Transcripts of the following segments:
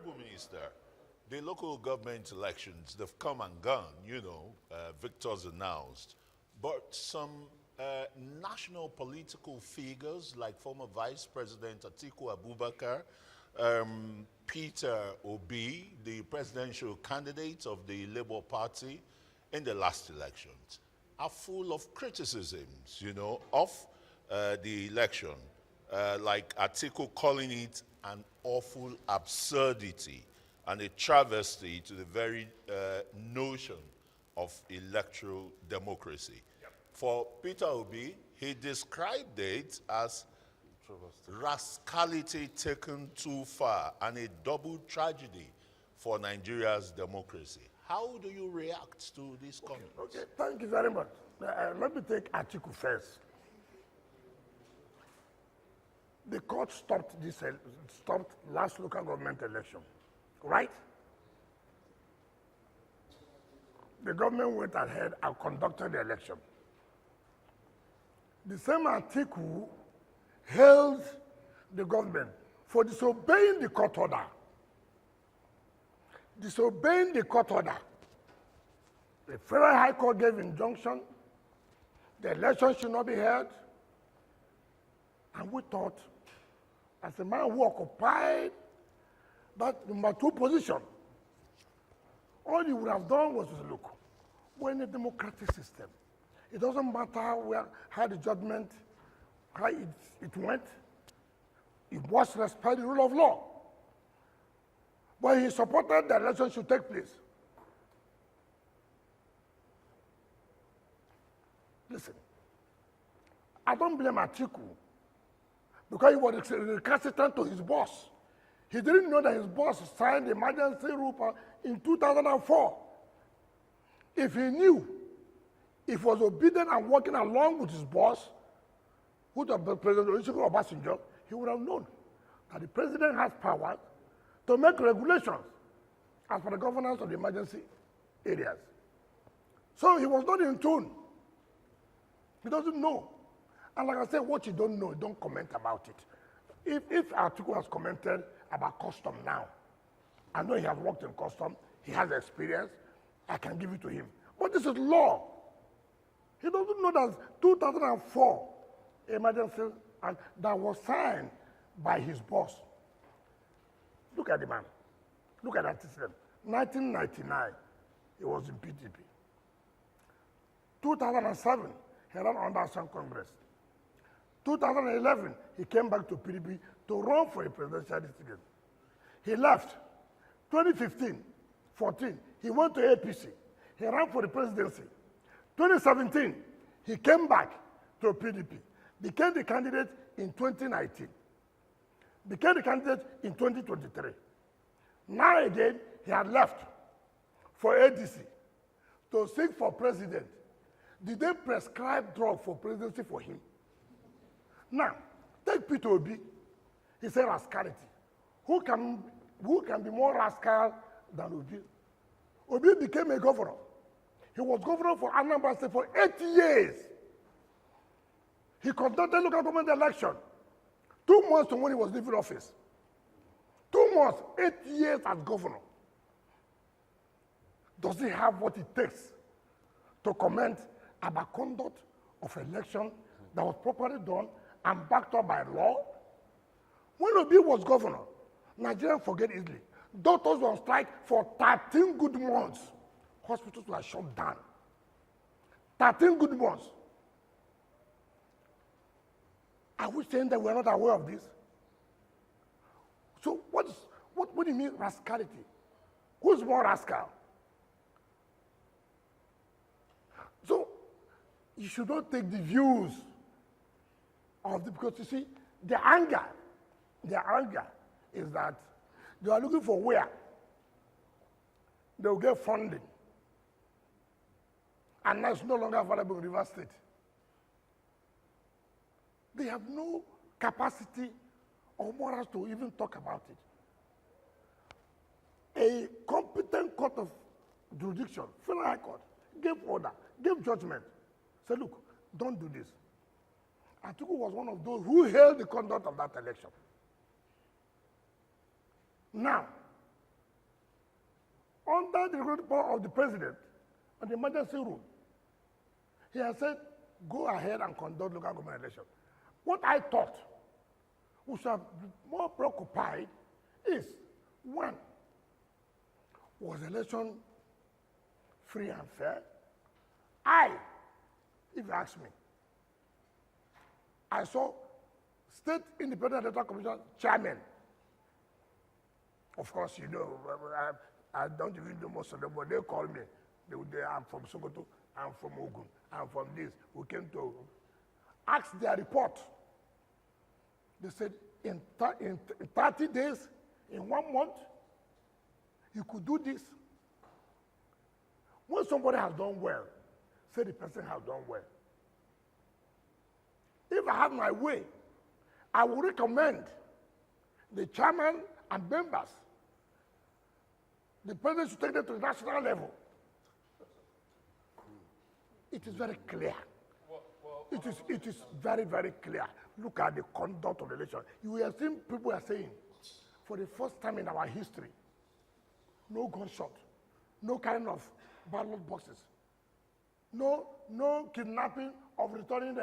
Honorable Minister, the local government elections, they've come and gone, victors announced. But some national political figures like former Vice President Atiku Abubakar, Peter Obi, the presidential candidate of the Labour Party in the last elections, are full of criticisms, of the election, like Atiku calling it an awful absurdity and a travesty to the very notion of electoral democracy. Yep. For Peter Obi, he described it as rascality taken too far and a double tragedy for Nigeria's democracy. How do you react to these comments? Okay, thank you very much. Let me take Atiku first. The court stopped last local government election, right? The government went ahead and conducted the election. The same Atiku held the government for disobeying the court order. Disobeying the court order. The Federal High Court gave injunction. The election should not be held. And we thought, as a man who occupied that number 2 position, all you would have done was to say, look, we're in a democratic system. It doesn't matter how the judgment, how it went. It must respect the rule of law. But he supported the election should take place. Listen, I don't blame Atiku because he was recalcitrant to his boss. He didn't know that his boss signed the emergency rule in 2004. If he knew, if he was obedient and working along with his boss, who was President Olusegun Obasanjo, he would have known that the president has power to make regulations as for the governance of the emergency areas. So he was not in tune. He doesn't know. And like I said, what you don't know, don't comment about it. If Atiku has commented about custom now, I know he has worked in custom, he has experience, I can give it to him. But this is law. He doesn't know that 2004 emergency and that was signed by his boss. Look at the man. Look at that system. 1999, he was in PDP. 2007, he ran under Assam Congress. 2011, he came back to PDP to run for a presidential ticket. He left. 2015, 14, he went to APC. He ran for the presidency. 2017, he came back to PDP, became the candidate in 2019, became the candidate in 2023. Now again, he had left for ADC to seek for president. Did they prescribe drug for presidency for him? Now, take Peter Obi. He said rascality. Who can be more rascal than Obi? Obi became a governor. He was governor for Anambra State for 8 years. He conducted local government election 2 months from when he was leaving office. 2 months, 8 years as governor. Does he have what it takes to comment about conduct of election that was properly done and backed up by law? When Obi was governor, Nigerians forget easily. Doctors were on strike for 13 good months. Hospitals were shut down. 13 good months. Are we saying that we're not aware of this? So what do you mean rascality? Who's more rascal? So you should not take the views of the, because you see, the anger is that they are looking for where they will get funding. And now it's no longer available in River State. They have no capacity or morals to even talk about it. A competent court of jurisdiction, Federal High Court, gave order, gave judgment, said, look, don't do this. Atiku was one of those who held the conduct of that election. Now, under the regulatory power of the president on the emergency rule, he has said, go ahead and conduct local government elections. What I thought we should have been more preoccupied is, one, was the election free and fair? If you ask me, I saw State Independent Electoral Commission chairman. Of course, you know, I don't even know most of them, but they call me. I'm from Sokoto, I'm from Ogun, I'm from this. We came to ask their report. They said in 30 days, in 1 month, you could do this. When somebody has done well, say the person has done well. If I have my way, I would recommend the chairman and members, the president should take them to the national level. It is very clear. It is very, very clear. Look at the conduct of the election. You have seen people are saying, for the first time in our history, no gunshot, no kind of ballot boxes, no kidnapping of returning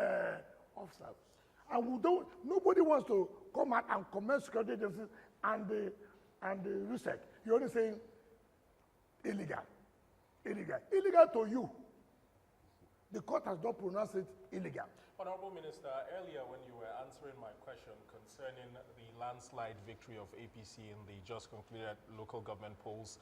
officers. And nobody wants to come out and commend security agencies and the research. You're only saying illegal. Illegal to you. The court has not pronounced it illegal. Honorable Minister, earlier when you were answering my question concerning the landslide victory of APC in the just concluded local government polls,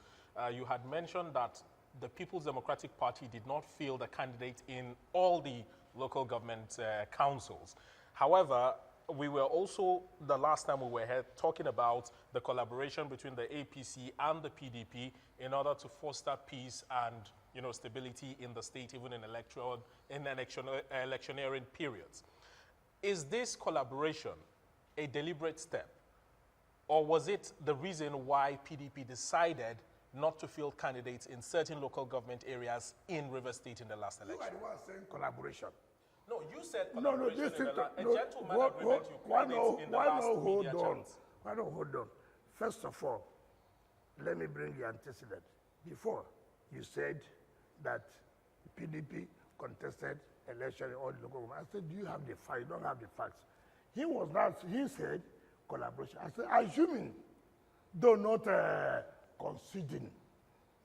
you had mentioned that the People's Democratic Party did not field a candidate in all the local government councils. However, we were also, the last time we were here, talking about the collaboration between the APC and the PDP in order to foster peace and stability in the state, even in electioneering periods. Is this collaboration a deliberate step, or was it the reason why PDP decided not to field candidates in certain local government areas in River State in the last election? You are the one saying collaboration. No, you said collaboration. No, a gentleman agreement you created in the last media channels. Why not hold on? First of all, let me bring the antecedent. Before, you said that PDP contested election in all the local government. I said, do you have the facts? You don't have the facts. He said collaboration. I said, assuming, though not conceding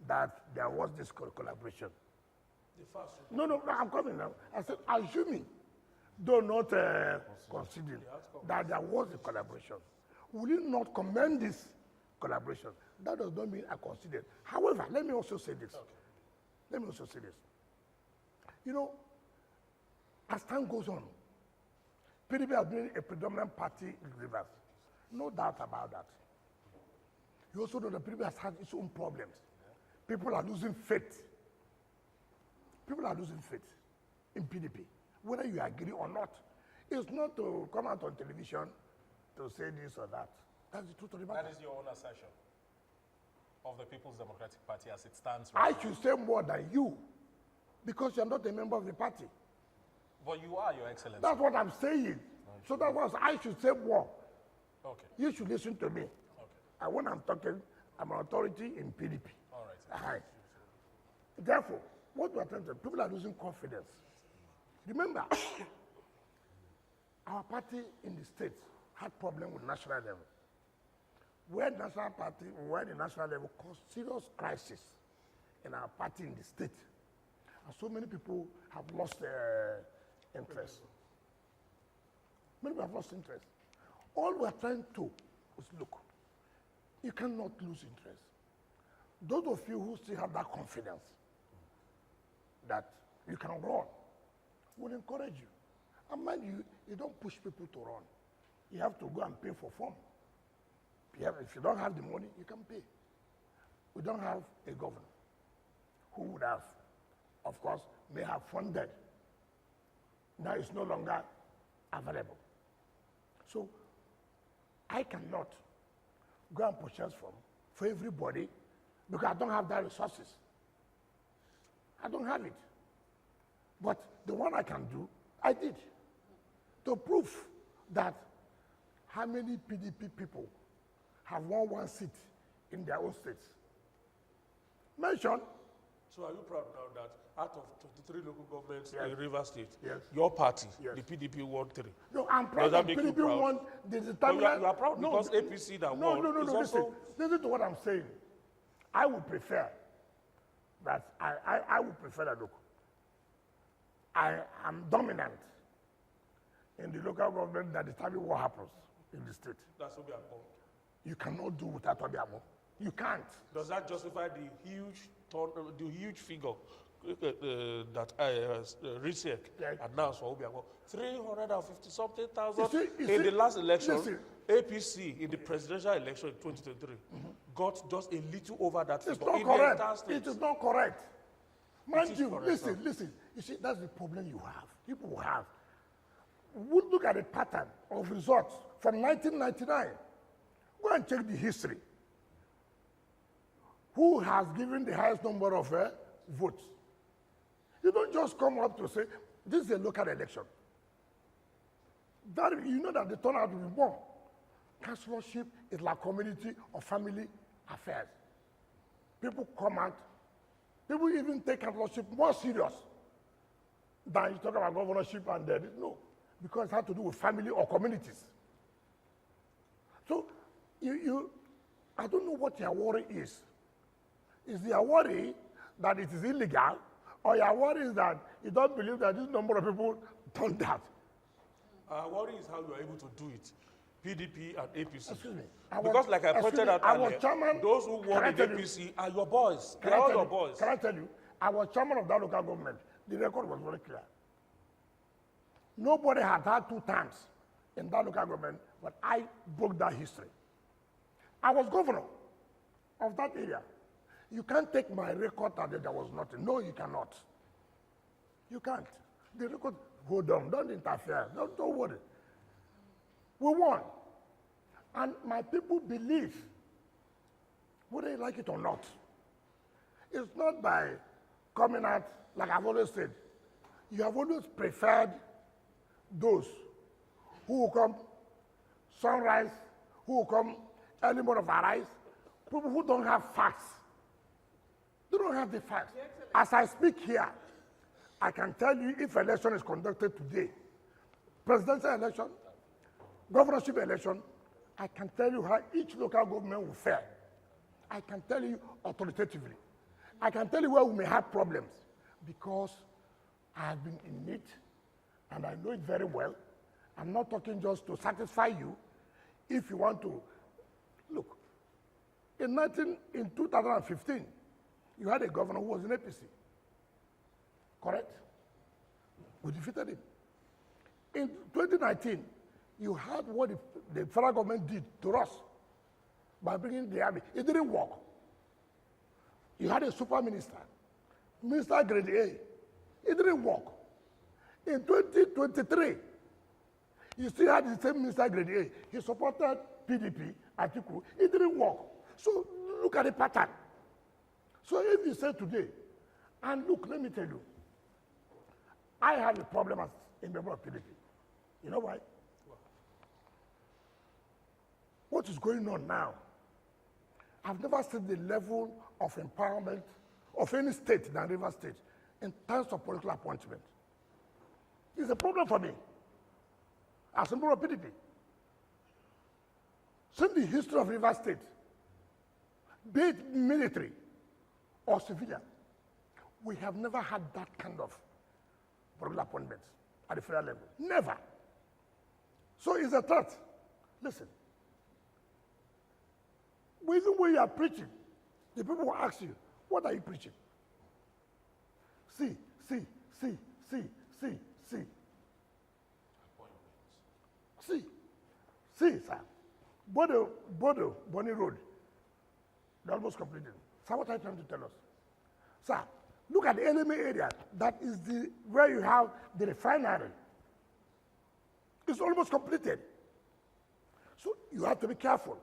that there was this collaboration. No, I'm coming now. I said, assuming, though not conceding that there was a collaboration, will you not commend this collaboration? That does not mean I conceded. However, let me also say this. As time goes on, PDP has been a predominant party in Rivers. No doubt about that. You also know that PDP has had its own problems. People are losing faith. People are losing faith in PDP, whether you agree or not. It's not to come out on television to say this or that. That's the truth of the matter. That is your own assertion of the People's Democratic Party as it stands right now. I should say more than you, because you're not a member of the party. But you are, Your Excellency. That's what I'm saying. So that's what I should say more. Okay. You should listen to me. Okay. And when I'm talking, I'm an authority in PDP. All right. Therefore, what we're trying to do, people are losing confidence. Remember, our party in the states had problem with national level. Where the national level caused serious crisis in our party in the state. And so many people have lost their interest. Many people have lost interest. All we're trying to is, look, you cannot lose interest. Those of you who still have that confidence that you can run, will encourage you. And mind you, you don't push people to run. You have to go and pay for form. If you don't have the money, you can pay. We don't have a governor who would have, of course, may have funded. Now it's no longer available. So I cannot go and purchase form for everybody because I don't have that resources. I don't have it. But the one I can do, I did. To prove that how many PDP people have won one seat in their own states. Mention. So are you proud now that out of 23 local governments Yes. in Rivers State, Yes. your party, Yes. the PDP, won 3? No, I'm proud Does that that make you PDP proud? won the No, determinant. you are proud No, because APC that no, won no, no, is no, also... listen to what I'm saying. I would prefer that, I would prefer that, look, I am dominant in the local government that determines what happens in the state. That's what we are called. You cannot do without Obiamo. You can't. Does that justify the huge figure that RISEC Yeah. announced for Obiango? 350-something thousand You in see, the last election. listen. APC in the presidential election in 2023 got just a little over that It's figure. not in the entire correct. state. It is not correct. Mind is you, correct, listen, listen. You see, that's the problem you have. People have. We look at the pattern of results from 1999. Go and check the history. Who has given the highest number of votes? You don't just come up to say, this is a local election. That, you know that the turnout will be more. Councillorship is like community or family affairs. People come out. People even take councillorship more serious than you talk about governorship and no, because it has to do with family or communities. So I don't know what your worry is. Is your worry that it is illegal, or your worry is that you don't believe that this number of people done that? Our worry is how you are able to do it. PDP and APC. Excuse me. Because like I pointed out earlier, chairman, those who won in APC are your boys. They are all your boys. Can I tell you, I was chairman of that local government. The record was very clear. Nobody had had 2 terms in that local government, but I broke that history. I was governor of that area. You can't take my record that there was nothing. No, you cannot. You can't. The record, hold on, don't interfere. Don't worry. We won. And my people believe, whether you like it or not. It's not by coming out, like I've always said, you have always preferred those who will come sunrise, who will come early morning of arise, people who don't have facts. They don't have the facts. As I speak here, I can tell you if election is conducted today, presidential election, governorship election, I can tell you how each local government will fare. I can tell you authoritatively. I can tell you where we may have problems because I have been in it and I know it very well. I'm not talking just to satisfy you. If you want to, look, in 2015, you had a governor who was in APC, correct? We defeated him. In 2019, you had what the federal government did to us by bringing the army. It didn't work. You had a super minister, Minister Grade A. It didn't work. In 2023, you still had the same Minister Grade A. He supported PDP, Atiku. It didn't work. So look at the pattern. So if you say today, and look, let me tell you, I have a problem as a member of PDP. You know why? What is going on now? I've never seen the level of empowerment of any state than Rivers State in terms of political appointment. It's a problem for me as a member of PDP. Since the history of Rivers State, be it military or civilian, we have never had that kind of political appointments at the federal level. Never. So it's a threat. Listen. Even when you are preaching, the people will ask you, what are you preaching? See. See, sir. Bonny Road, they're almost completed. Sir, what are you trying to tell us? Sir, look at the enemy area. That is where you have the refinery. It's almost completed. So you have to be careful.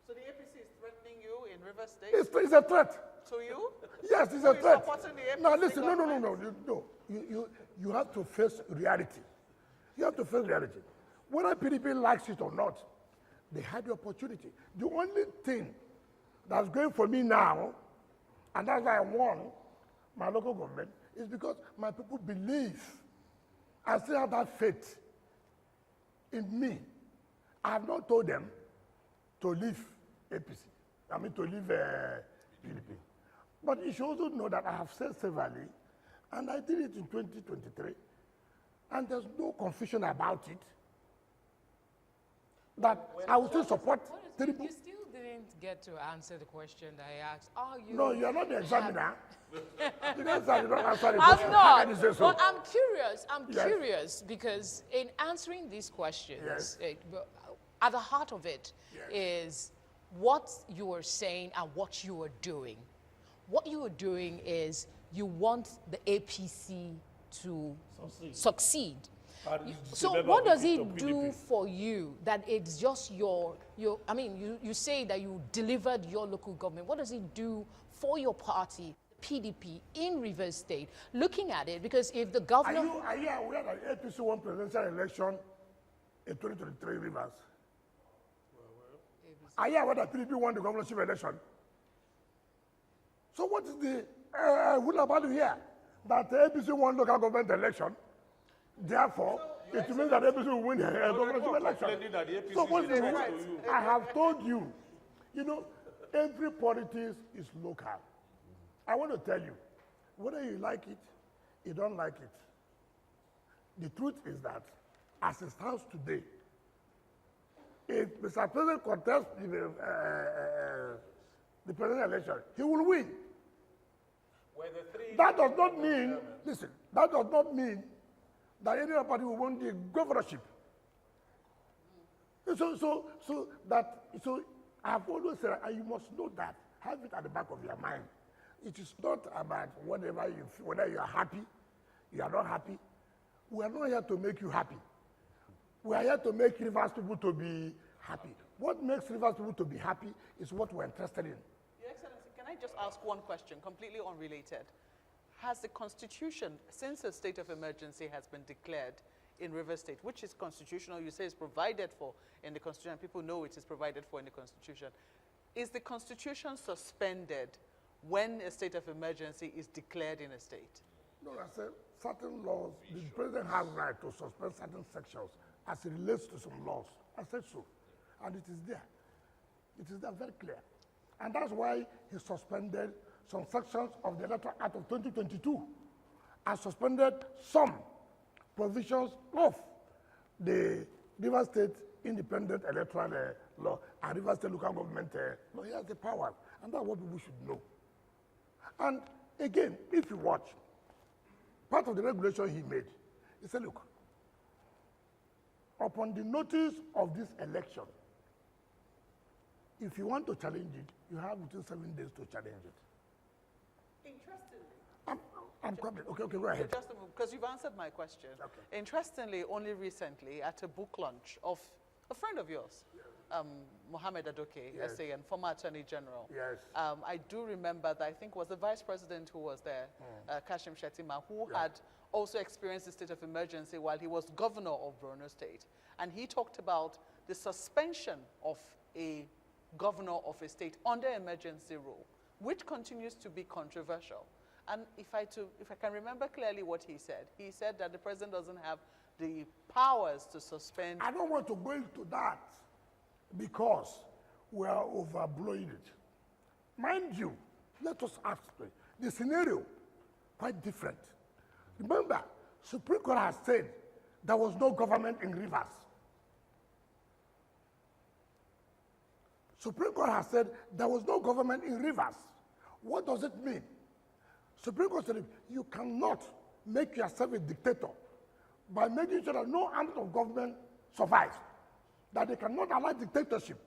So the APC is threatening you in River State? It's a threat. To you? Yes, it's So a you're threat. supporting the APC No, listen, government? no. You have to face reality. You have to face reality. Whether PDP likes it or not, they had the opportunity. The only thing that's going for me now And that's why I won my local government, is because my people believe and still have that faith in me. I have not told them to leave APC. I mean, to leave PDP. But you should also know that I have said severally, and I did it in 2023, and there's no confusion about it, that I will still support You still didn't get to answer the question that I asked. Are you? No, you are not the examiner. You don't answer the I'm question. not. How can you say so? But I'm curious. I'm Yes. curious because in answering these questions, Yes. at the heart of it is what you are saying and what you are doing. What you are doing is you want the APC to succeed. So what does it do for you that it's just your I mean, you say that you delivered your local government. What does it do for your party, PDP, in Rivers State? Looking at it, because if the governor... Are you aware that APC won presidential election in 2023 Rivers? Are you aware that PDP won the governorship election? So what is the rule about here? That the APC won local government election, therefore, it means that APC will win the governorship election. So what is the rule? I have told you, you know, every politics is local. I want to tell you, whether you like it, you don't like it. The truth is that, as it stands today, if Mr. President contests the presidential election, he will win. That does not mean, listen, that does not mean that any other party will win the governorship. So I have always said, and you must know that, have it at the back of your mind. It is not about whatever you feel, whether you are happy, you are not happy. We are not here to make you happy. We are here to make Rivers people to be happy. What makes Rivers people to be happy is what we're interested in. Your Excellency, can I just ask one question, completely unrelated? Has the Constitution, since a state of emergency has been declared in Rivers State, which is constitutional, you say is provided for in the Constitution, people know it is provided for in the Constitution, is the Constitution suspended when a state of emergency is declared in a state? No, I said certain laws, the president has right to suspend certain sections as it relates to some laws. I said so. And it is there. It is there very clear. And that's why he suspended some sections of the Electoral Act of 2022 and suspended some provisions of the Rivers State Independent Electoral Law and Rivers State Local Government Law. He has the power, and that's what people should know. And again, if you watch, part of the regulation he made, he said, look, upon the notice of this election, if you want to challenge it, you have between 7 days to challenge it. Interestingly. I'm coming. Okay, go ahead. Just a moment, because you've answered my question. Okay. Interestingly, only recently, at a book launch of a friend of yours, Mohammed Adoke, Yes. SA, and former Attorney General. Yes. I do remember that I think was the Vice President who was there, Kashim Shettima, who had also experienced the state of emergency while he was governor of Borno State. And he talked about the suspension of a governor of a state under emergency rule, which continues to be controversial. And if I can remember clearly what he said that the president doesn't have the powers to suspend. I don't want to go into that because we are overblowing it. Mind you, let us ask the scenario quite different. Remember, Supreme Court has said there was no government in Rivers. Supreme Court has said there was no government in Rivers. What does it mean? Supreme Court said you cannot make yourself a dictator by making sure that no arm of government survives, that they cannot allow dictatorship.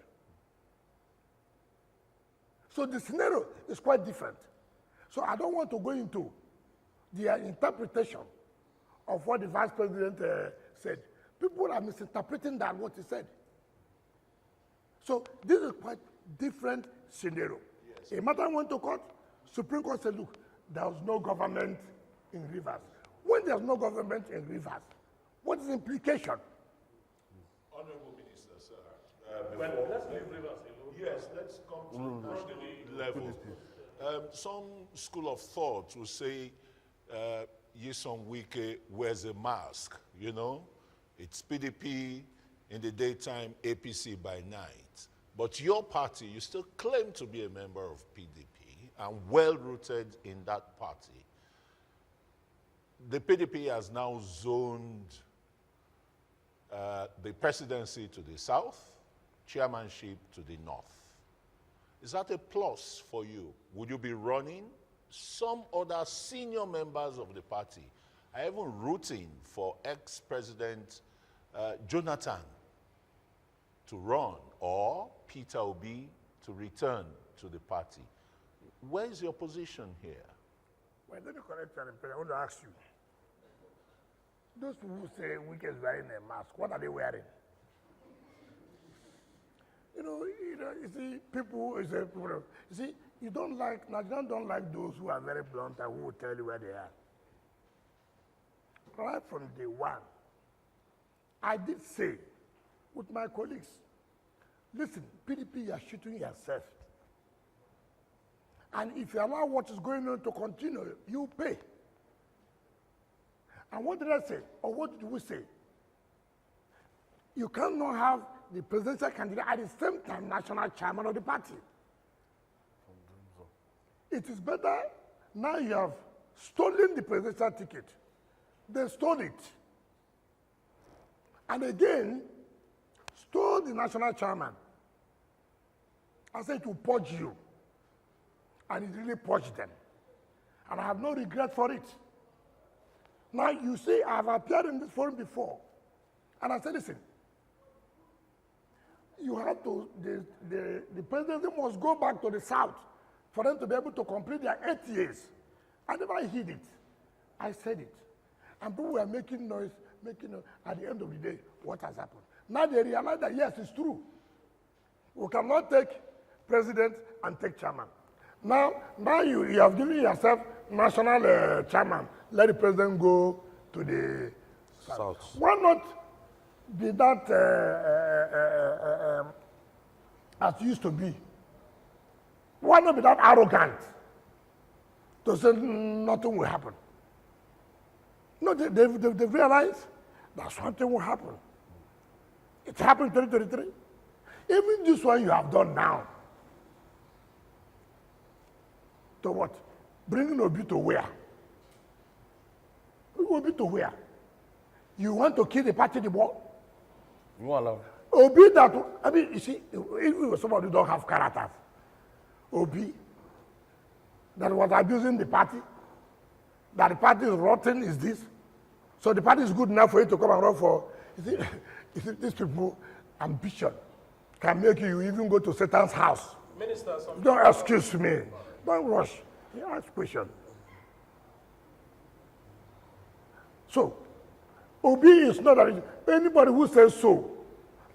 So the scenario is quite different. So I don't want to go into the interpretation of what the Vice President said. People are misinterpreting that, what he said. So this is quite different scenario. Yes. A matter went to court, Supreme Court said, look, there was no government in Rivers. When there's no government in Rivers, what is the implication? Honorable Minister, sir. Let's leave Rivers alone. Yes, let's come to national level. Some school of thought will say Nyesom Wike wears a mask, you know. It's PDP in the daytime, APC by night. But your party, you still claim to be a member of PDP and well-rooted in that party. The PDP has now zoned the presidency to the south, chairmanship to the north. Is that a plus for you? Would you be running? Some other senior members of the party are even rooting for ex-president Jonathan to run or Peter Obi to return to the party. Where is your position here? Well, let me correct you. I want to ask you. Those who say Wike is wearing a mask, what are they wearing? You see, people, you see, Nigerians don't like those who are very blunt and who will tell you where they are. Right from day one, I did say with my colleagues, listen, PDP, you are shooting yourself. And if you allow what is going on to continue, you pay. And what did I say? Or what did we say? You cannot have the presidential candidate at the same time national chairman of the party. It is better now you have stolen the presidential ticket. They stole it. And again, stole the national chairman. I said to purge you. And it really purged them. And I have no regret for it. Now, you see, I have appeared in this forum before. And I said, listen, you have to, the presidency must go back to the south for them to be able to complete their 8 years. I never hid it. I said it. And people were making noise, at the end of the day, what has happened? Now they realize that, yes, it's true. We cannot take president and take chairman. Now you have given yourself national chairman. Let the president go to the south. Why not be that as it used to be? Why not be that arrogant to say nothing will happen? No, they've realized that something will happen. It happened in 2023. Even this one you have done now. To what? Bringing Obi to where? Obi to where? You want to kill the party, the ball? You won't allow. Obi that, I mean, you see, if somebody don't have characters, Obi, that was abusing the party, that the party is rotten, is this. So the party is good enough for you to come and run for, you see these people, ambition can make you even go to Satan's house. Minister, don't excuse me. Don't rush. You ask question. So, Obi is not anybody who says so,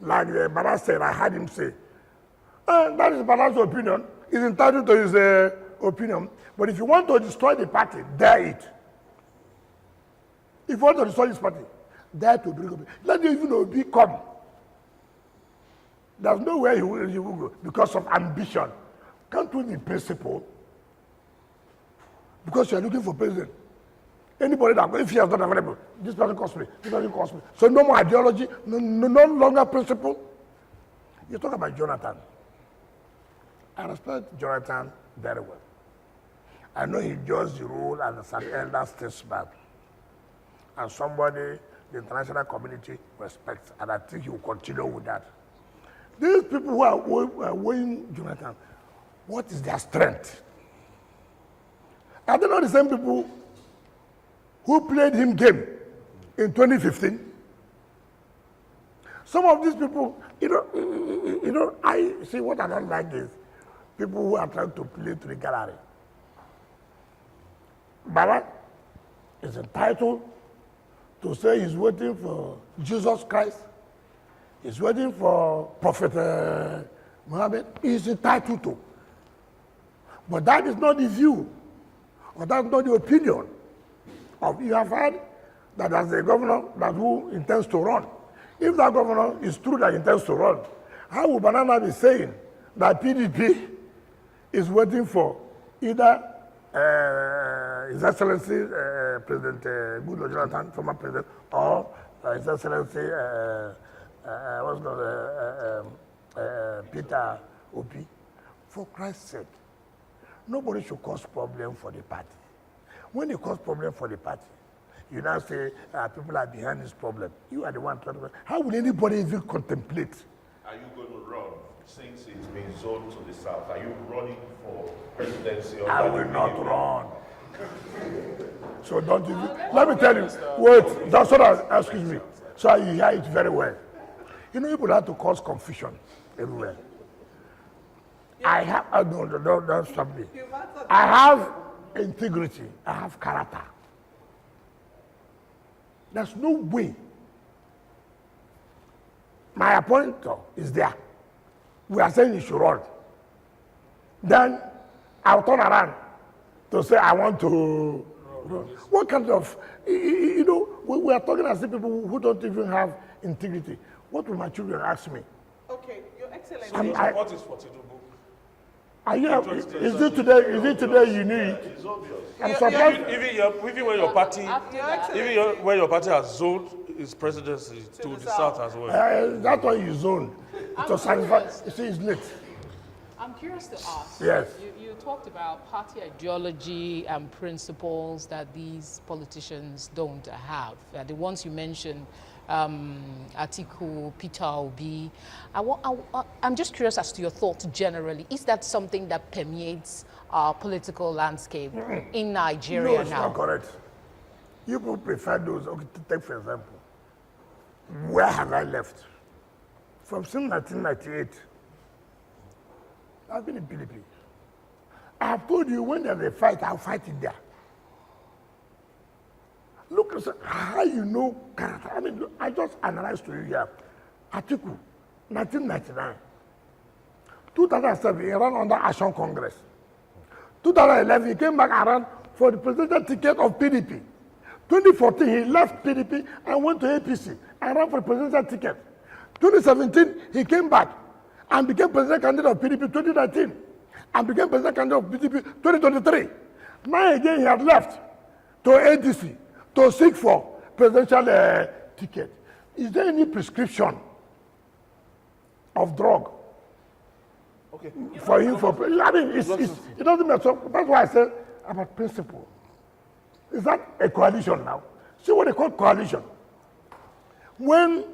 like Bala said, I heard him say, that is Bala's opinion. He's entitled to his opinion. But if you want to destroy the party, dare it. If you want to destroy this party, dare to bring Obi. Let even Obi come. There's nowhere he will go because of ambition. Can't we be principled? Because you're looking for president. Anybody that, if he has not available, this person costs me, this person costs me. So no more ideology, no longer principle. You talk about Jonathan. I respect Jonathan very well. I know he does the role as an elder statesman. And somebody the international community respects. And I think he will continue with that. These people who are weighing Jonathan, what is their strength? Are they not the same people who played him game in 2015? Some of these people, I see what I don't like is people who are trying to play to the gallery. Bala is entitled to say he's waiting for Jesus Christ. He's waiting for Prophet Muhammad. He's entitled to. But that is not the view, or that's not the opinion of, you have heard that as a governor that who intends to run. If that governor is true that he intends to run, how would Banana be saying that PDP is waiting for either His Excellency President Goodluck Jonathan, former president, or His Excellency Peter Obi. For Christ's sake, nobody should cause problem for the party. When you cause problem for the party, you now say people are behind this problem. You are the one trying to. How will anybody even contemplate? Are you going to run since it's been zoned to the south? Are you running for presidency? I will not run. So don't even. Let me tell you. Wait, that's what excuse me. So you hear it very well. You know, people have to cause confusion everywhere. I have. Don't stop me. I have integrity. I have character. There's no way. My appointer is there. We are saying he should run. Then I'll turn around to say I want to run. What kind of, you know, we are talking as if people who don't even have integrity. What will my children ask me? Okay, Your Excellency. So your support is for Tinubu. Is it today you knew it? It's obvious. I'm surprised. Even when your party, Your when your party has zoned its presidency to the south as well. That's why you zone. To satisfy. You see, it's late. I'm curious to ask. Yes. You talked about party ideology and principles that these politicians don't have. The ones you mentioned, Atiku, Peter Obi. I'm just curious as to your thoughts generally. Is that something that permeates our political landscape in Nigeria No, it's now? not correct. You people prefer those. Okay, take for example, where have I left? From since 1998, I've been in PDP. I have told you when there's a fight, I'll fight it there. Look at how you know character. I mean, look, I just analyzed to you here. Atiku, 1999. 2007, he ran under Action Congress. 2011, he came back around for the presidential ticket of PDP. 2014, he left PDP and went to APC and ran for the presidential ticket. 2017, he came back and became president candidate of PDP 2019 and became president candidate of PDP 2023. Now again, he had left to ADC to seek for presidential ticket. Is there any prescription of drug for him? I mean, it doesn't matter. That's why I said about principle. Is that a coalition now? See what they call coalition. When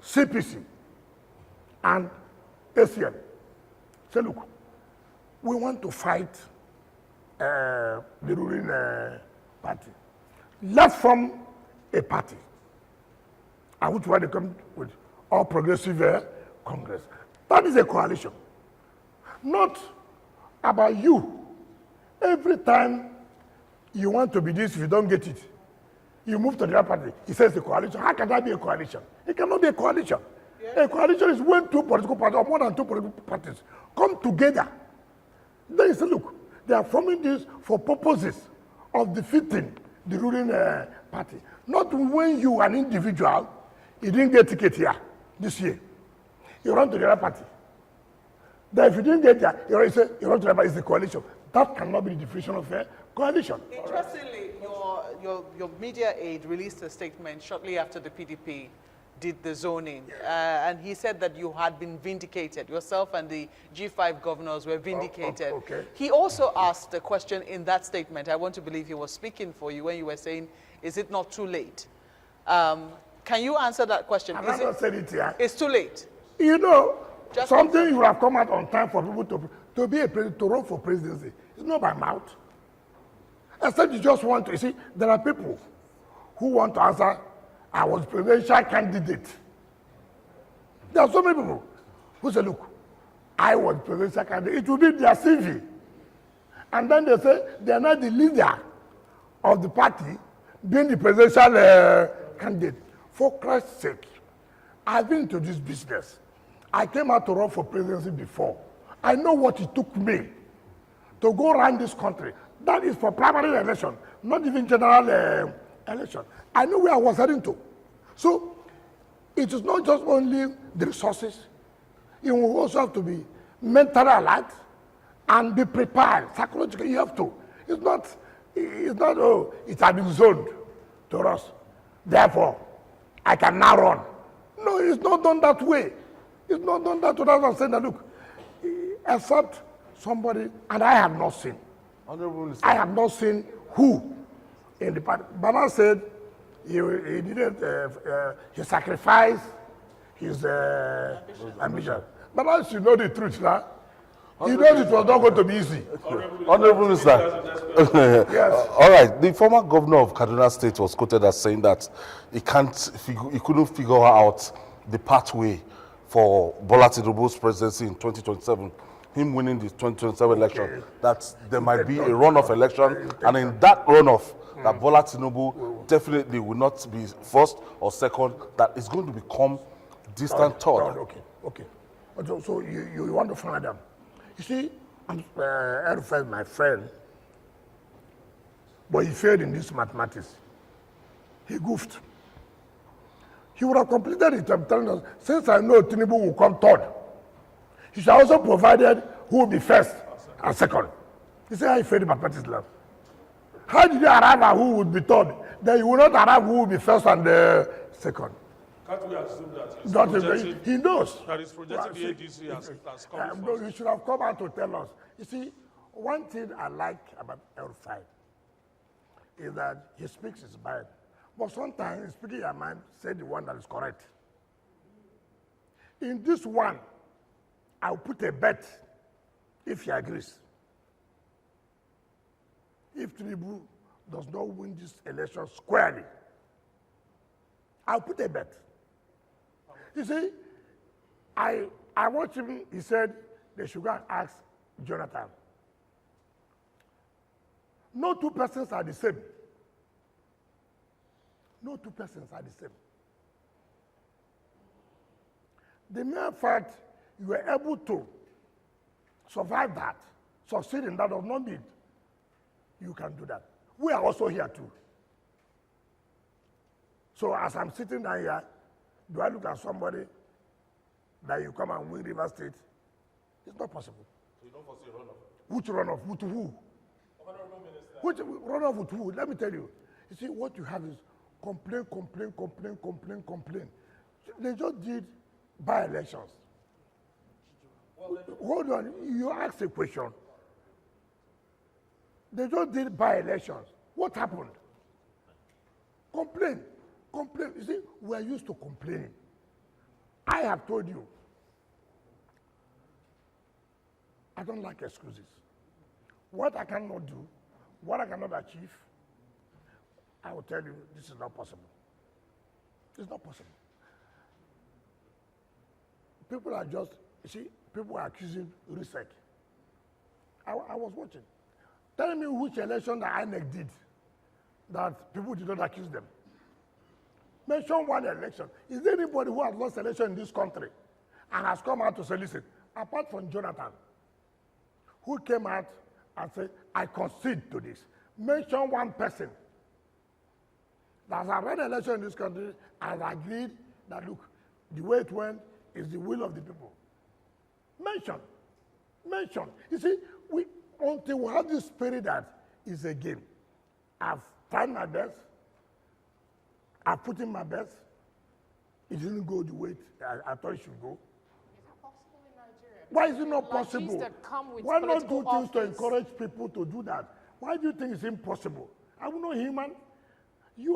CPC and ACN say, look, we want to fight the ruling party. Let's form a party. And which one they come with? All Progressive Congress. That is a coalition. Not about you. Every time you want to be this, if you don't get it, you move to the other party. He says a coalition. How can that be a coalition? It cannot be a coalition. Yeah. A coalition is when two political parties or more than two political parties come together. Then you say, look, they are forming this for purposes of defeating the ruling party. Not when you, an individual, you didn't get a ticket here this year. You run to the other party. Then if you didn't get there, you run to the other party. It's a coalition. That cannot be the definition of a coalition. Interestingly, your media aide released a statement shortly after the PDP did the zoning, and he said that you had been vindicated. Yourself and the G5 governors were vindicated. Okay. He also asked a question in that statement. I want to believe he was speaking for you when you were saying, is it not too late? Can you answer that question? I have not said it here. It's too late. You know, Just something you have come out on time for people to be a president, to run for presidency. It's not by mouth. Except you just want to, you see, there are people who want to answer, I was presidential candidate. There are so many people who say, look, I was presidential candidate. It will be their CV. And then they say they are not the leader of the party being the presidential candidate. For Christ's sake, I've been into this business. I came out to run for presidency before. I know what it took me to go around this country. That is for primary election, not even general election. I know where I was heading to. So it is not just only the resources. You will also have to be mentally alert and be prepared psychologically. You have to. It's not, oh, it has been zoned to us. Therefore, I can now run. No, it's not done that way. It's not done that way. That's what I'm saying. That, look, except somebody, and I have not seen. I have not seen who in the party. Baba said he didn't, he sacrificed his ambition. Baba should know the truth now. He knows it was not going to be easy. Honorable Minister. Yes. All right. The former governor of Kaduna State was quoted as saying that he couldn't figure out the pathway for Bola Tinubu's presidency in 2027. Him winning the 2027 election, that there might be a runoff election, and in that runoff, that Bola Tinubu definitely will not be first or second, that is going to become distant third. Okay. So you want to find them. You see, Erufai is my friend, but he failed in this mathematics. He goofed. He would have completed it. I'm telling us, since I know Tinubu will come third, he should also provided who will be first and second. You see how he failed in mathematics lab. How did he arrive at who would be third? Then he will not arrive who will be first and second. Can't we assume that he knows. That is projecting the ADC as coming No, he should have come out to tell us. You see, one thing I like about Erufai is that he speaks his mind. But sometimes, speaking your mind, say the one that is correct. In this one, I'll put a bet if he agrees. If Tinubu does not win this election squarely, I'll put a bet. You see, I watched him, he said they should go and ask Jonathan. No two persons are the same. No two persons are the same. The mere fact you were able to survive that, succeed in that, does not mean you can do that. We are also here too. So as I'm sitting down here, do I look at somebody that you come and win River State? It's not possible. So you don't foresee a runoff? Which runoff? With who? Honorable Minister. Which runoff with who? Let me tell you. You see, what you have is complain. They just did by-elections. Hold on, you asked a question. They just did by-elections. What happened? Complain. You see, we are used to complaining. I have told you, I don't like excuses. What I cannot do, what I cannot achieve, I will tell you, this is not possible. It's not possible. People are just, you see, people are accusing RISEC. I was watching. Tell me which election that INEC did that people did not accuse them. Mention one election. Is there anybody who has lost election in this country and has come out to say, listen, apart from Jonathan, who came out and said, I concede to this. Mention one person that has run an election in this country and agreed that, look, the way it went is the will of the people. Mention. You see, until we have this spirit that is a game, I've tried my best. I've put in my best. It didn't go the way I thought it should go. Is it possible in Nigeria? Why is it not Like possible? that come with Why not do political things to office? encourage people to do that? Why do you think it's impossible? I'm not human.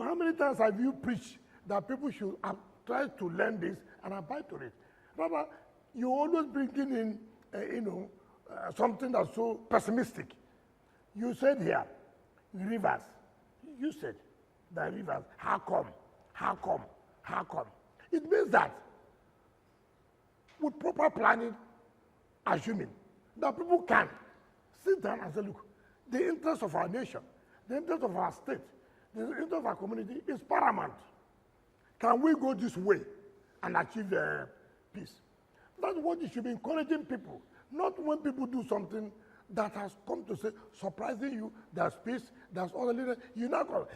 How many times have you preached that people should try to learn this and abide to it? Rather, you always bringing in, something that's so pessimistic. You said here, rivers. You said that rivers. How come? It means that with proper planning, assuming that people can sit down and say, look, the interest of our nation, the interest of our state, the interest of our community is paramount. Can we go this way and achieve peace? That's what you should be encouraging people, not when people do something that has come to say, surprising you, there's peace, there's orderliness. You now go,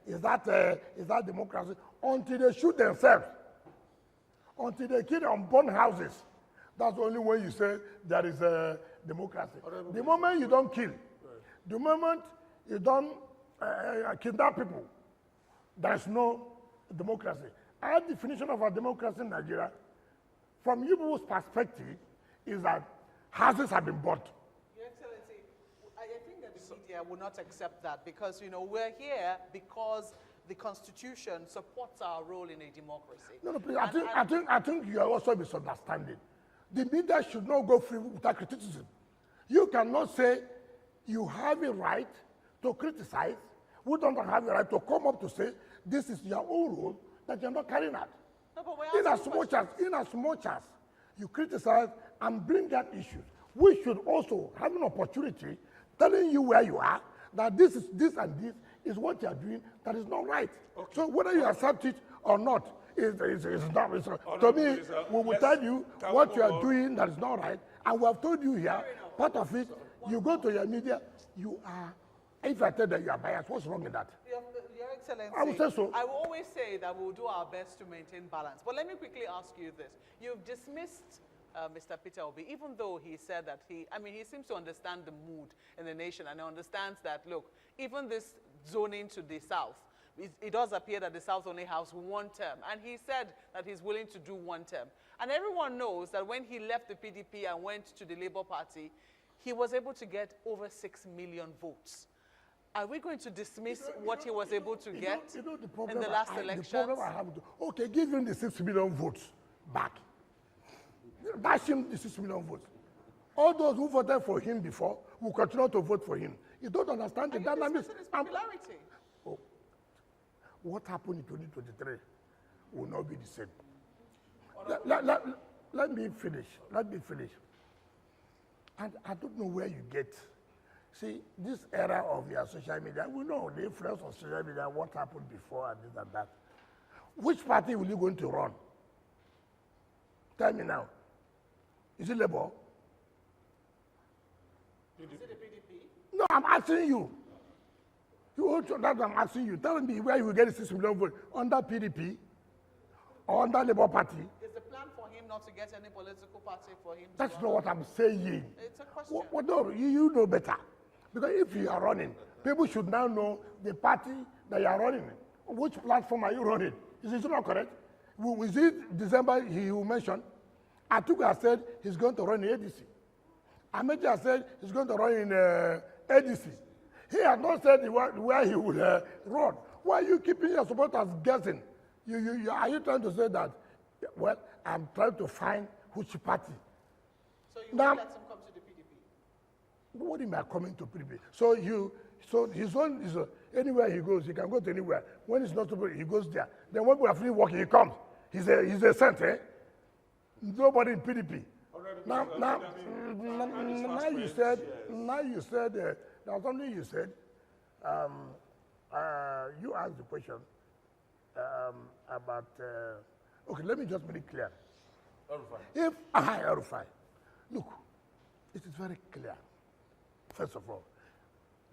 is that democracy? Until they shoot themselves, until they kill unborn houses, That's only when you say there is a democracy. The moment you don't kill, the moment you don't kidnap people, there is no democracy. Our definition of a democracy in Nigeria, from you people's perspective, is that houses have been bought. Your Excellency, I think that the media will not accept that because, you know, we're here because the Constitution supports our role in a democracy. No, please, I think you are also misunderstanding. The media should not go free without criticism. You cannot say you have a right to criticize. We don't have a right to come up to say this is your own role that you're not carrying out. No, but we're in as much as you criticize and bring out issues, we should also have an opportunity telling you where you are, that this and this is what you are doing that is not right. Okay. So whether you accept it or not, to me, we will tell you what you are doing that is not right, and we have told you here, part of it, you go to your media, you are, if I tell that you are biased, what's wrong in that? Your Excellency, I will say so. I will always say that we'll do our best to maintain balance. But let me quickly ask you this. You've dismissed Mr. Peter Obi, even though he said that he seems to understand the mood in the nation and understands that, look, even this zoning to the south, it does appear that the South only has one term. And he said that he's willing to do one term. And everyone knows that when he left the PDP and went to the Labour Party, he was able to get over 6 million votes. Are we going to dismiss what he was able to get in the last elections? The problem I have, okay, give him the 6 million votes back. Dash him the 6 million votes. All those who voted for him before will continue to vote for him. You don't understand the dynamics. His popularity. What happened in 2023 will not be the same. Let me finish. And I don't know where you get. See, this era of your social media, we know the influence of social media, what happened before and this and that. Which party will you going to run? Tell me now. Is it Labour? Is it the PDP? No, I'm asking you. That's what I'm asking you. Tell me where you will get the 6 million votes. Under PDP or under Labour Party? Is the plan for him not to get any political party for him? That's not what I'm saying. It's a question. No, you know better. Because if you are running, people should now know the party that you are running. Which platform are you running? Is it not correct? Was it December he will mention? Atiku has said he's going to run in ADC. Ahmed has said he's going to run in ADC. He has not said where he would run. Why are you keeping your supporters guessing? Are you trying to say that, well, I'm trying to find which party? So you won't let him come to the PDP? What do you mean coming to PDP? So his own is anywhere he goes, he can go to anywhere. When it's not supposed, he goes there. Then when we are free working, he comes. He's a saint, eh? Nobody in PDP. Now you said, there was something you said. You asked the question about. Okay, let me just make it clear. If Arufai, look, it is very clear. First of all,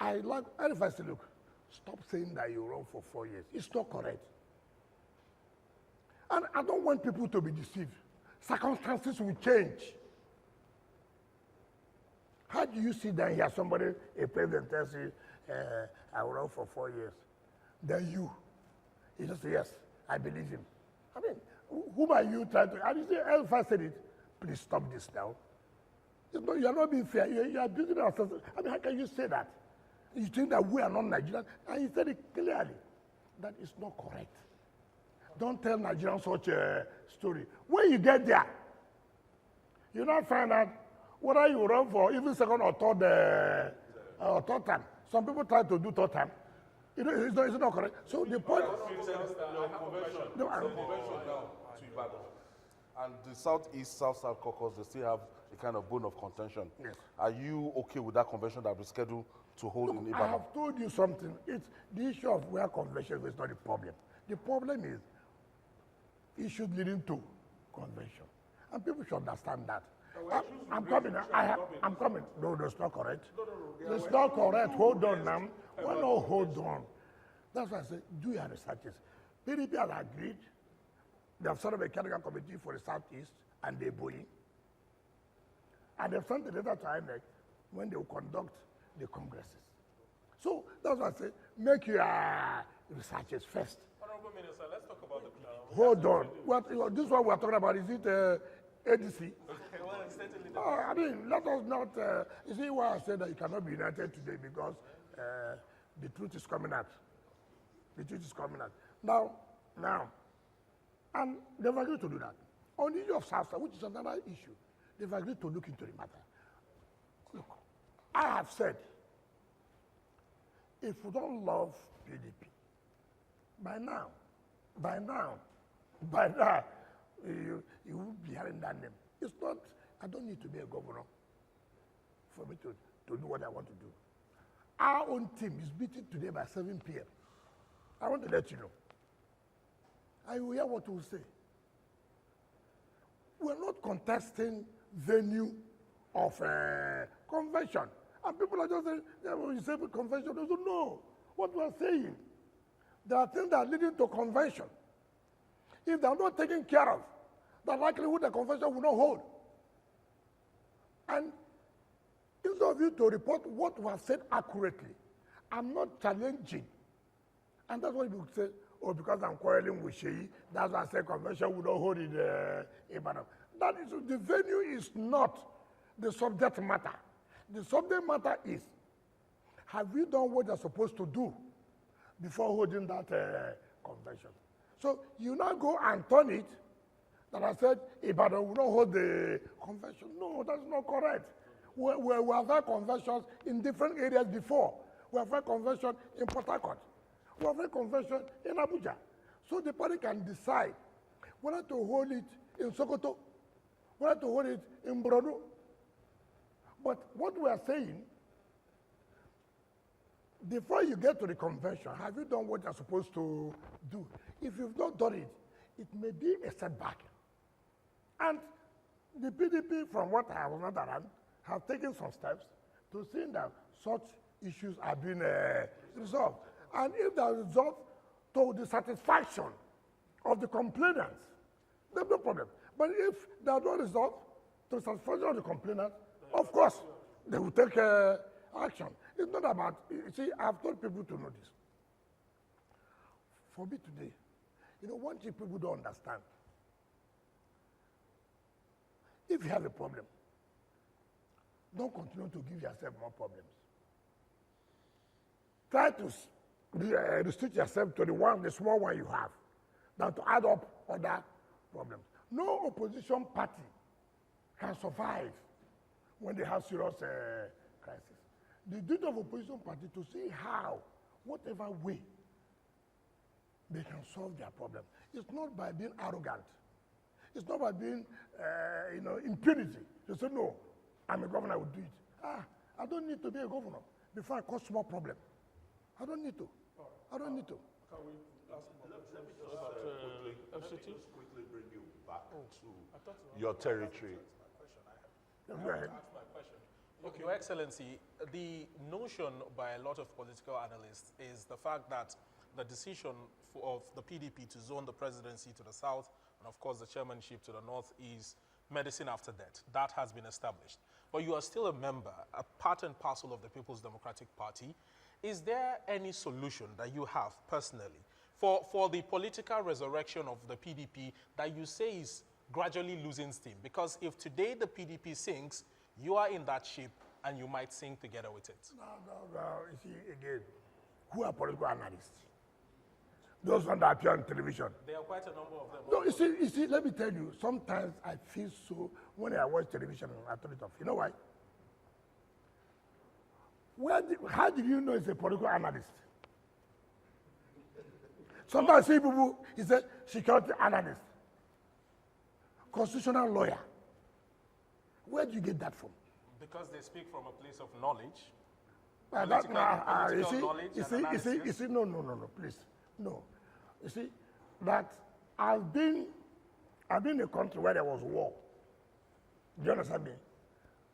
I like Arufai said, look, stop saying that you run for 4 years. It's not correct. And I don't want people to be deceived. Circumstances will change. How do you sit down here, somebody, a president tells you, I will run for 4 years. Then you just say, yes, I believe him. I mean, whom are you trying to, and you say, Alpha said it, please stop this now. You are not being fair. You are building ourselves. I mean, how can you say that? You think that we are not Nigerian? And he said it clearly. That is not correct. Don't tell Nigerians such a story. When you get there, you not find out whether you run for even second or third time. Some people try to do third time. You know, it's not correct. So the point. And the Southeast, South caucus, they still have a kind of bone of contention. Yes. Are you okay with that convention that was scheduled to hold in Ibadan? I have told you something. It's the issue of where convention is not the problem. The problem is issues leading to convention. And people should understand that. I'm coming. I'm coming. No, that's not correct. That's not correct. Hold on now. Why not hold on? That's why I say, do your researches. PDP has agreed. They have set up a technical committee for the Southeast, and they're going. And they've sent a letter to INEC when they will conduct the congresses. So that's why I say, make your researches first. Honorable Minister, let's talk about the Hold on. This one we're talking about, is it ADC? well, it's certainly I mean, let us not, you see why I said that you cannot be united today, because the truth is coming out. The truth is coming out. Now, and they've agreed to do that. On the issue of SAFSA, which is another issue, they've agreed to look into the matter. Look, I have said, if you don't love PDP, by now, you will be hearing that name. It's not, I don't need to be a governor for me to do what I want to do. Our own team is meeting today by 7 p.m. I want to let you know. I will hear what you will say. We're not contesting venue of a convention. And people are just saying, yeah, when you say convention, they don't know what we're saying. There are things that are leading to convention. If they are not taken care of, the likelihood the convention will not hold. And instead of you to report what we have said accurately, I'm not challenging. And that's why people say, oh, because I'm quarreling with Sheyi, that's why I say convention will not hold in Ibadan. That is, the venue is not the subject matter. The subject matter is, have you done what you're supposed to do before holding that convention? So you now go and turn it, that I said, Ibadan will not hold the convention. No, that's not correct. We have had conventions in different areas before. We have had convention in Port Harcourt. We have had convention in Abuja. So the party can decide whether to hold it in Sokoto, whether to hold it in Borno. But what we are saying, before you get to the convention, have you done what you're supposed to do? If you've not done it, it may be a setback. And the PDP, from what I was not around, have taken some steps to see that such issues are being resolved. And if they are resolved to the satisfaction of the complainants, there's no problem. But if they are not resolved to the satisfaction of the complainants, of course, they will take action. It's not about, you see, I've told people to know this. For me today, one thing people don't understand. If you have a problem, don't continue to give yourself more problems. Try to restrict yourself to the small one you have, than to add up other problems. No opposition party can survive when they have serious crisis. The duty of opposition party to see how, whatever way, they can solve their problem. It's not by being arrogant. It's not by being, impunity. To say, no, I'm a governor, I will do it. I don't need to be a governor before I cause small problem. I don't need to. I don't need to. Can we ask Let me just quickly bring you back to your territory. Go ahead. Okay, Your Excellency, the notion by a lot of political analysts is the fact that the decision of the PDP to zone the presidency to the south and, of course, the chairmanship to the north is medicine after death. That has been established. But you are still a member, a part and parcel of the People's Democratic Party. Is there any solution that you have personally for the political resurrection of the PDP that you say is gradually losing steam? Because if today the PDP sinks, you are in that ship and you might sink together with it. No. You see, again, who are political analysts? Those ones that appear on television. There are quite a number of them. No, you see, let me tell you, sometimes I feel so when I watch television, I turn it off. You know why? How did you know it's a political analyst? Sometimes I see people, he's a security analyst, constitutional lawyer. Where do you get that from? Because they speak from a place of knowledge. You see, no, please. No. You see, that I've been in a country where there was war. Do you understand me?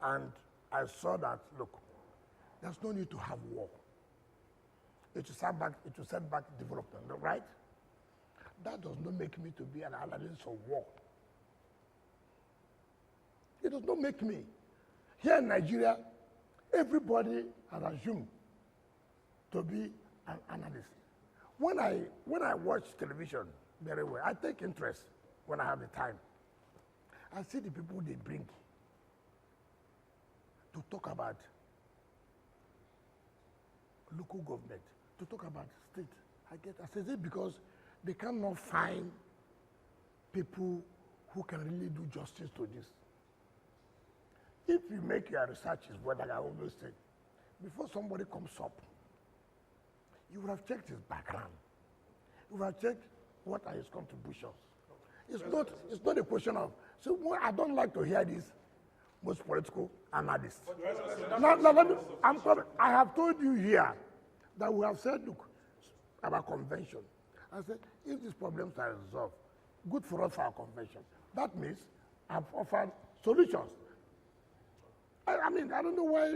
And I saw that, look, there's no need to have war. It will set back development, right? That does not make me to be an analyst of war. It does not make me. Here in Nigeria, everybody has assumed to be an analyst. When I watch television very well, I take interest when I have the time. I see the people they bring to talk about local government, to talk about state. I say, is it because they cannot find people who can really do justice to this? If you make your researches, what I always say, before somebody comes up, you would have checked his background. You would have checked what are his contributions. It's not a question of, so I don't like to hear this most political analysts. Now let me, I have told you here that we have said, look, our convention. I said, if these problems are resolved, good for us for our convention. That means I've offered solutions. I mean, I don't know why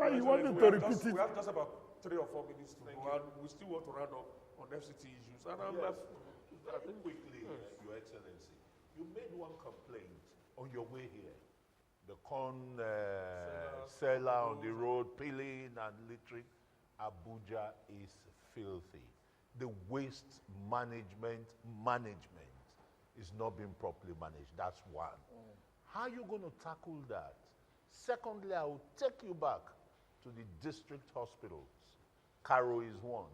you want me to repeat it. We have just about 3 or 4 minutes to go, and we still want to round up on FCT issues. And Very quickly, Your Excellency, you made one complaint on your way here. The corn seller on the road, peeling and littering. Abuja is filthy. The waste management is not being properly managed. That's one. How are you going to tackle that? Secondly, I will take you back to the district hospitals. Caro is one.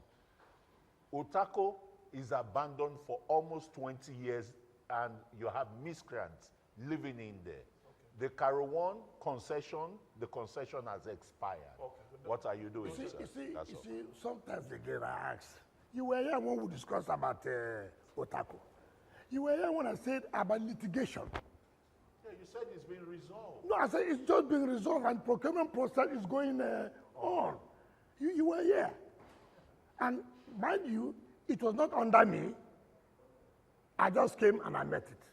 Otako is abandoned for almost 20 years, and you have miscreants living in there. The Caro 1 concession, the concession has expired. What are you doing, sir? You see, sometimes again I ask, you were here when we discussed about Otako. You were here when I said about litigation. Yeah, you said it's been resolved. No, I said it's just been resolved and procurement process is going on. You were here. And mind you, it was not under me. I just came and I met it.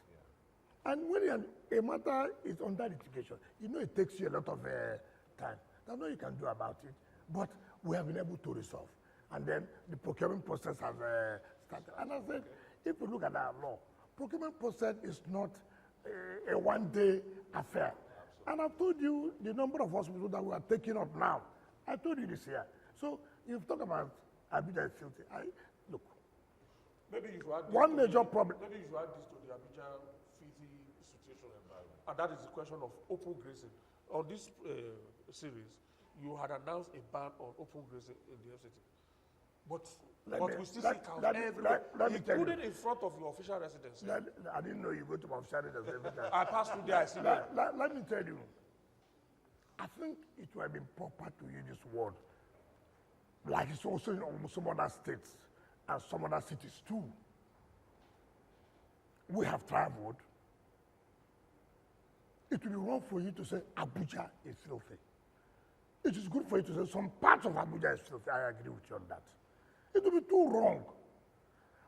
Yeah. And when a matter is under litigation, you know it takes you a lot of time. There's nothing you can do about it, but we have been able to resolve. And then the procurement process has started. And I said, if you look at our law, procurement process is not a one-day affair. Absolutely. And I've told you the number of hospitals that we are taking up now. I told you this here. So you've talked about Abuja is filthy. Look. Maybe you should add one major problem. Maybe you should add this to the Abuja filthy situation environment. And that is the question of open grazing. On this series, you had announced a ban on open grazing in the FCT. But we still see cows everywhere, including in front of your official residence. I didn't know you go to my official residence every time. I passed through there, I see that. Let me tell you, I think it would have been proper to use this word, like it's also in some other states and some other cities too. We have traveled. It will be wrong for you to say Abuja is filthy. It is good for you to say some parts of Abuja is filthy. I agree with you on that. It will be too wrong.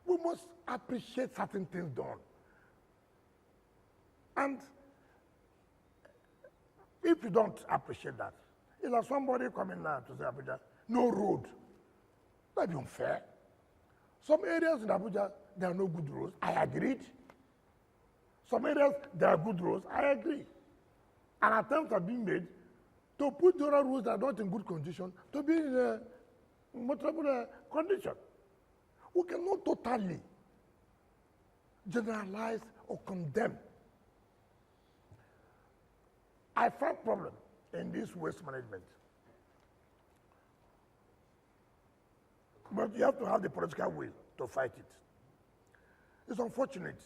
We must appreciate certain things done. And if you don't appreciate that, it's like somebody coming now to say Abuja, no road. That'd be unfair. Some areas in Abuja, there are no good roads. I agreed. Some areas, there are good roads. I agree. And attempts are being made to put the other roads that are not in good condition to be in a multiple condition. We cannot totally generalize or condemn. I found problem in this waste management. But you have to have the political will to fight it. It's unfortunate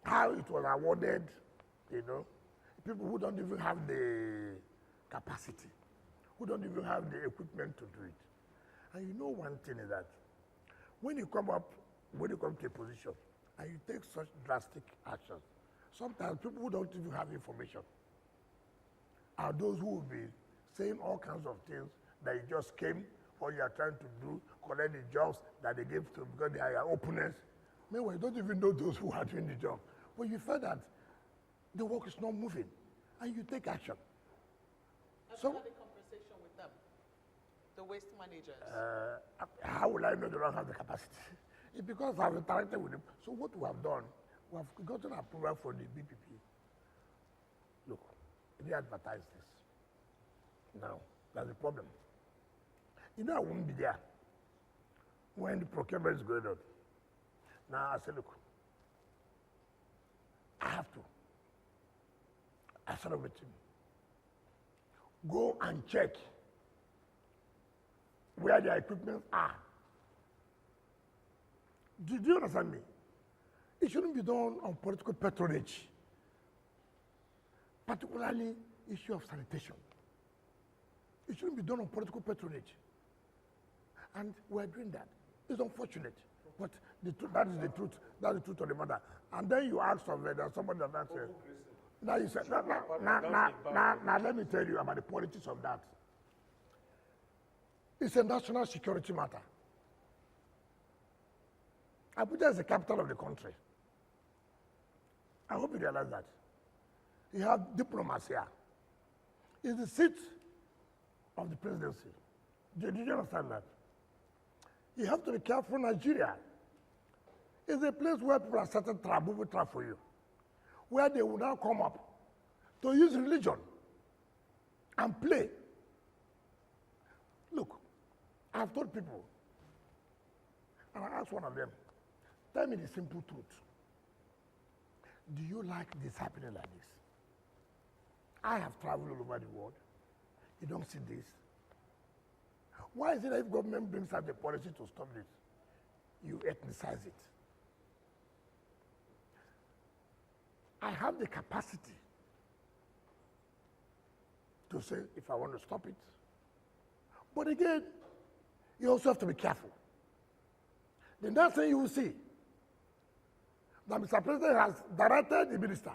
how it was awarded, you know, people who don't even have the capacity, who don't even have the equipment to do it. And you know one thing is that when you come to a position and you take such drastic actions, sometimes people who don't even have information are those who will be saying all kinds of things that you just came or you are trying to do, collect the jobs that they gave to because they are your opponents. Meanwhile, you don't even know those who are doing the job. But you feel that the work is not moving and you take action. Have you had a conversation with them, the waste managers? How will I know they don't have the capacity? It's because I've interacted with them. So what we have done, we have gotten approval for the BPP Look, they advertise this. Now, that's the problem. You know, I won't be there when the procurement is going on. Now, I say, look, I have to. I said with him, go and check where their equipment are. Do you understand me? It shouldn't be done on political patronage, particularly issue of sanitation. It shouldn't be done on political patronage. And we're doing that. It's unfortunate, but that is the truth. That's the truth of the matter. And then you ask of somebody that said, now you said, now let me tell you about the politics of that. It's a national security matter. Abuja is the capital of the country. I hope you realize that. You have diplomats here. It's the seat of the presidency. Did you understand that? You have to be careful. Nigeria is a place where people are starting trouble for you, where they will now come up to use religion and play. Look, I've told people, and I asked one of them, tell me the simple truth. Do you like this happening like this? I have traveled all over the world. You don't see this. Why is it that if government brings out the policy to stop this, you ethnicize it? I have the capacity to say if I want to stop it. But again, you also have to be careful. The next thing you will see, that Mr. President has directed the minister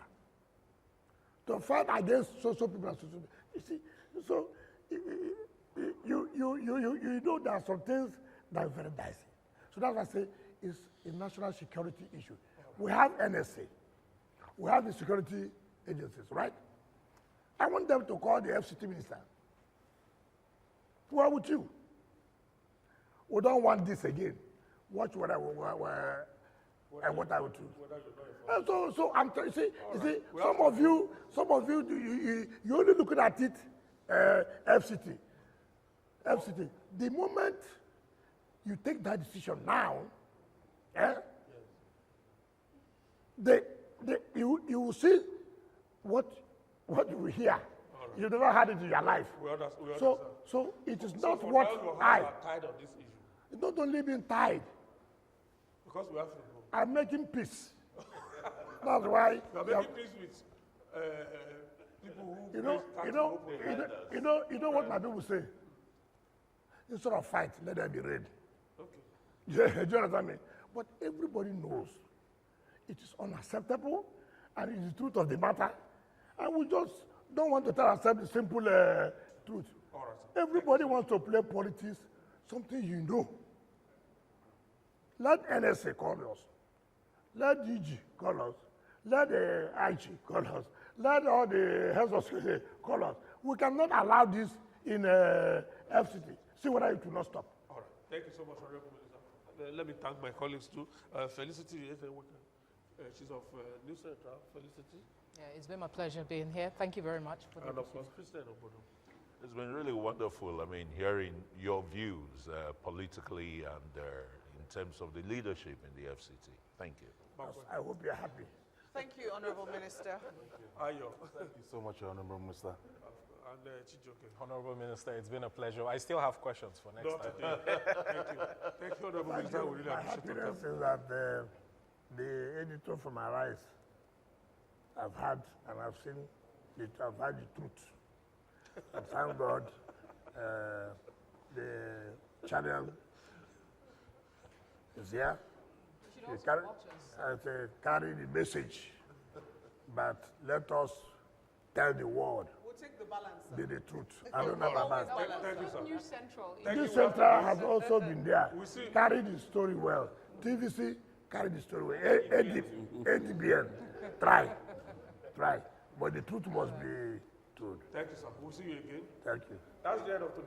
to fight against social people and social. You see, so you know there are some things that are very dicey. So that's why I say it's a national security issue. We have NSA. We have the security agencies, right? I want them to call the FCT minister. Who are with you? We don't want this again. Watch what I will do. So I'm you see, some of you only looking at it, FCT. The moment you take that decision now, you will see what you will hear. Right. You never had it in your life. We understand. So it is not what I. Tied on this issue. It's not only being tied. Because we have to go. I'm making peace. That's why. You are making peace with people who. You know what my people say. Instead of fight, let them be ready. Okay. Yeah, do you understand me? But everybody knows it is unacceptable, and it is the truth of the matter. And we just don't want to tell ourselves the simple truth. All right, Everybody wants to play politics, something you know. Let NSA call us. Let DG call us. Let the IG call us. Let all the health of security call us. We cannot allow this in FCT. See whether it will not stop. All right. Thank you so much, Honorable Minister. Let me thank my colleagues too. Felicity, she's of New Central. Felicity. Yeah, it's been my pleasure being here. Thank you very much for the And of course, Christian Obodo. It's been really wonderful. I mean, hearing your views politically and in terms of the leadership in the FCT. Thank you. I hope you're happy. Thank you, Honorable Minister. Ayo. Thank you so much, Honorable Minister. And Chijoke. Honorable Minister, it's been a pleasure. I still have questions for next time. Thank you. Thank you, Honorable Minister. We really My appreciate it. happiness is that the editor from Arise I've had and I've seen it, I've had the truth. And thank God the channel is here. You carry the message, but let us tell the world We'll take the balance. the truth. I don't know about that. Thank you, sir. New Central. This Central has also been there. We see. Carry the story well. TVC, carry the story well. ADBN, try. But the truth must be told. Thank you, sir. We'll see you again. Thank you. That's the end of today's